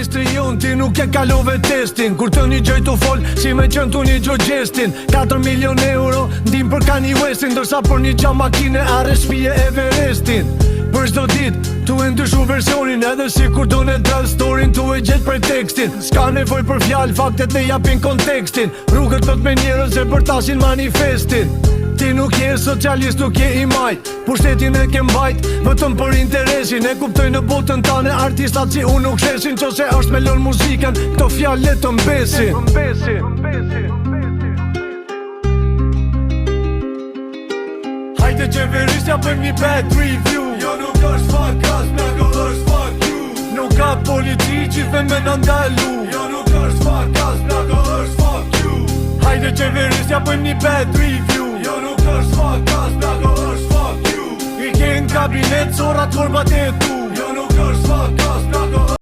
ministri jon, ti nuk e kalove testin. Kur të një gjoj të fol, si me qënë të një gjoj gjestin. 4 milion euro, ndim për Kanye Westin, ndërsa për një gja makine are shpije Everestin. Për çdo dit, tu e ndryshu versionin, edhe si kur do në drall storin, tu e gjet për tekstin. S'ka nevoj për fjall, faktet le japin kontekstin. Rrugët të me njerëz e përtasin manifestin. Ti nuk je socialist, nuk je i majt, pushtetin e ke mbajt, vetëm për interesin. E kuptoj në botën tane, artistat si unë nuk shesin, qose është me lën muzikën, këto fjallet të mbesin. Hajde qeverisja bëjmë një bad review. Jo nuk është fuck us, plako është fuck you. Nuk ka polici që dhe me në ndalu. Jo nuk është fuck us, plako është fuck you. Hajde qeverisja bëjmë një bad review. Jo nuk është fuck us, plako është fuck you. I ke në kabinet, sorat format e tu. Jo nuk është fuck us, plako